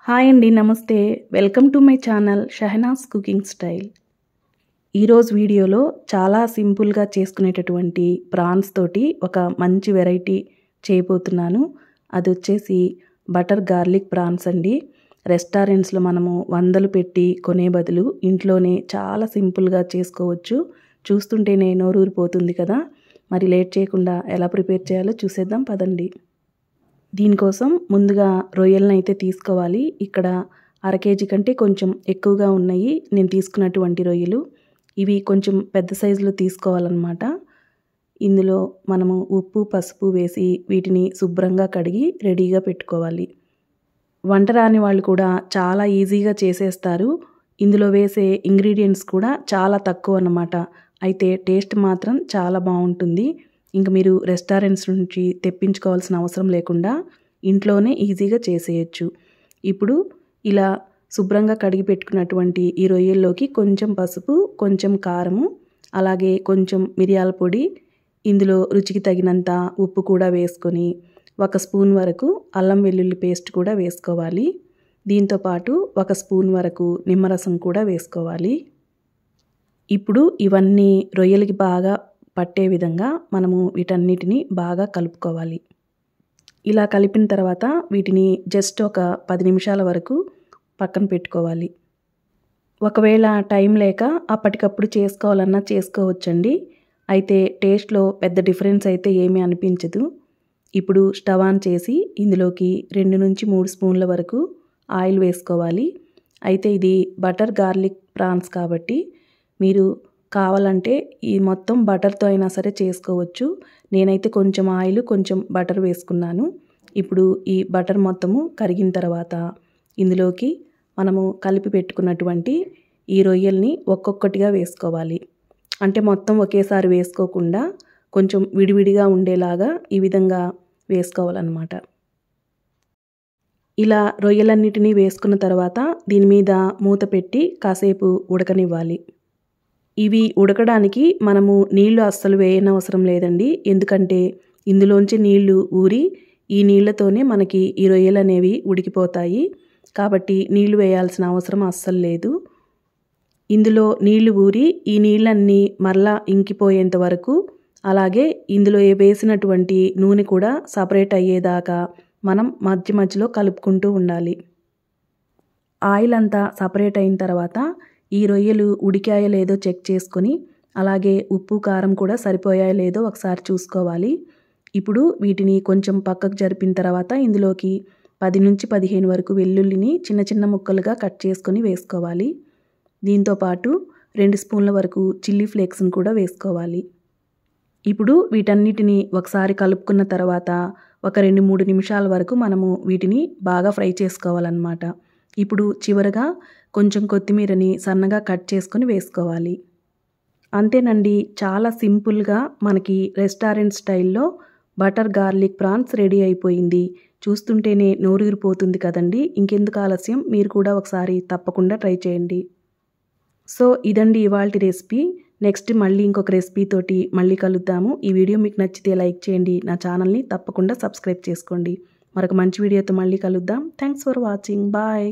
Hi అండి, నమస్తే. Welcome to my channel Shahnaz cooking style. ఈరోజు వీడియోలో చాలా సింపుల్గా చేసుకునేటటువంటి ప్రాన్స్ తోటి ఒక మంచి వెరైటీ చేయబోతున్నాను. అది వచ్చేసి బటర్ గార్లిక్ ప్రాన్స్ అండి. రెస్టారెంట్స్లో మనము వందలు పెట్టి కొనే బదులు ఇంట్లోనే చాలా సింపుల్గా చేసుకోవచ్చు. చూస్తుంటేనే నోరూరిపోతుంది కదా. మరి లేట్ చేయకుండా ఎలా ప్రిపేర్ చేయాలో చూసేద్దాం పదండి. దీనికోసం ముందుగా రొయ్యలను అయితే తీసుకోవాలి. ఇక్కడ 1/2 కేజీ కంటే కొంచెం ఎక్కువగా ఉన్నాయి నేను తీసుకున్నటువంటి రొయ్యలు. ఇవి కొంచెం పెద్ద సైజులో తీసుకోవాలన్నమాట. ఇందులో మనము ఉప్పు, పసుపు వేసి వీటిని శుభ్రంగా కడిగి రెడీగా పెట్టుకోవాలి. వంట రాని వాళ్ళు కూడా చాలా ఈజీగా చేసేస్తారు. ఇందులో వేసే ఇంగ్రీడియంట్స్ కూడా చాలా తక్కువ అన్నమాట. అయితే టేస్ట్ మాత్రం చాలా బాగుంటుంది. ఇంక మీరు రెస్టారెంట్స్ నుంచి తెప్పించుకోవాల్సిన అవసరం లేకుండా ఇంట్లోనే ఈజీగా చేసేయచ్చు. ఇప్పుడు ఇలా శుభ్రంగా కడిగి పెట్టుకున్నటువంటి ఈ రొయ్యల్లోకి కొంచెం పసుపు, కొంచెం కారము, అలాగే కొంచెం మిరియాల పొడి, ఇందులో రుచికి తగినంత ఉప్పు కూడా వేసుకొని 1 స్పూన్ వరకు అల్లం వెల్లుల్లి పేస్ట్ కూడా వేసుకోవాలి. దీంతోపాటు 1 స్పూన్ వరకు నిమ్మరసం కూడా వేసుకోవాలి. ఇప్పుడు ఇవన్నీ రొయ్యలకి బాగా పట్టే విధంగా మనము వీటన్నిటిని బాగా కలుపుకోవాలి. ఇలా కలిపిన తర్వాత వీటిని జస్ట్ ఒక 10 నిమిషాల వరకు పక్కన పెట్టుకోవాలి. ఒకవేళ టైం లేక అప్పటికప్పుడు చేసుకోవాలన్నా చేసుకోవచ్చండి. అయితే టేస్ట్లో పెద్ద డిఫరెన్స్ అయితే ఏమీ అనిపించదు. ఇప్పుడు స్టవ్ ఆన్ చేసి ఇందులోకి 2 నుంచి 3 స్పూన్ల వరకు ఆయిల్ వేసుకోవాలి. అయితే ఇది బటర్ గార్లిక్ ప్రాన్స్ కాబట్టి మీరు కావాలంటే ఈ మొత్తం బటర్తో అయినా సరే చేసుకోవచ్చు. నేనైతే కొంచెం ఆయిల్, కొంచెం బటర్ వేసుకున్నాను. ఇప్పుడు ఈ బటర్ మొత్తము కరిగిన తర్వాత ఇందులోకి మనము కలిపి పెట్టుకున్నటువంటి ఈ రొయ్యల్ని ఒక్కొక్కటిగా వేసుకోవాలి. అంటే మొత్తం ఒకేసారి వేసుకోకుండా కొంచెం విడివిడిగా ఉండేలాగా ఈ విధంగా వేసుకోవాలన్నమాట. ఇలా రొయ్యలన్నిటినీ వేసుకున్న తర్వాత దీని మీద మూత పెట్టి కాసేపు ఉడకనివ్వాలి. ఇవి ఉడకడానికి మనము నీళ్లు అస్సలు వేయనవసరం లేదండి. ఎందుకంటే ఇందులోంచి నీళ్లు ఊరి ఈ నీళ్లతోనే మనకి ఈ రొయ్యలు అనేవి ఉడికిపోతాయి. కాబట్టి నీళ్లు వేయాల్సిన అవసరం అస్సలు లేదు. ఇందులో నీళ్లు ఊరి ఈ నీళ్ళన్నీ మరలా ఇంకిపోయేంత వరకు, అలాగే ఇందులో వేసినటువంటి నూనె కూడా సపరేట్ అయ్యేదాకా మనం మధ్య మధ్యలో కలుపుకుంటూ ఉండాలి. ఆయిల్ అంతా సపరేట్ అయిన తర్వాత ఈ రొయ్యలు ఉడికాయో లేదో చెక్ చేసుకొని, అలాగే ఉప్పు, కారం కూడా సరిపోయాయో లేదో ఒకసారి చూసుకోవాలి. ఇప్పుడు వీటిని కొంచెం పక్కకు జరిపిన తర్వాత ఇందులోకి 10 నుంచి 15 వరకు వెల్లుల్లిని చిన్న చిన్న ముక్కలుగా కట్ చేసుకొని వేసుకోవాలి. దీంతోపాటు 2 స్పూన్ల వరకు చిల్లీ ఫ్లేక్స్ని కూడా వేసుకోవాలి. ఇప్పుడు వీటన్నిటిని ఒకసారి కలుపుకున్న తర్వాత ఒక 2-3 నిమిషాల వరకు మనము వీటిని బాగా ఫ్రై చేసుకోవాలన్నమాట. ఇప్పుడు చివరగా కొంచెం కొత్తిమీరని సన్నగా కట్ చేసుకొని వేసుకోవాలి. అంతేనండి, చాలా సింపుల్గా మనకి రెస్టారెంట్ స్టైల్లో బటర్ గార్లిక్ ప్రాన్స్ రెడీ అయిపోయింది. చూస్తుంటేనే నోరూరిపోతుంది కదండి. ఇంకెందుకు ఆలస్యం, మీరు కూడా ఒకసారి తప్పకుండా ట్రై చేయండి. సో ఇదండి ఇవాల్టి రెసిపీ. నెక్స్ట్ మళ్ళీ ఇంకొక రెసిపీ తోటి మళ్ళీ కలుద్దాము. ఈ వీడియో మీకు నచ్చితే లైక్ చేయండి. నా ఛానల్ని తప్పకుండా సబ్స్క్రైబ్ చేసుకోండి. మరొక మంచి వీడియోతో మళ్ళీ కలుద్దాం. Thanks for watching. బాయ్.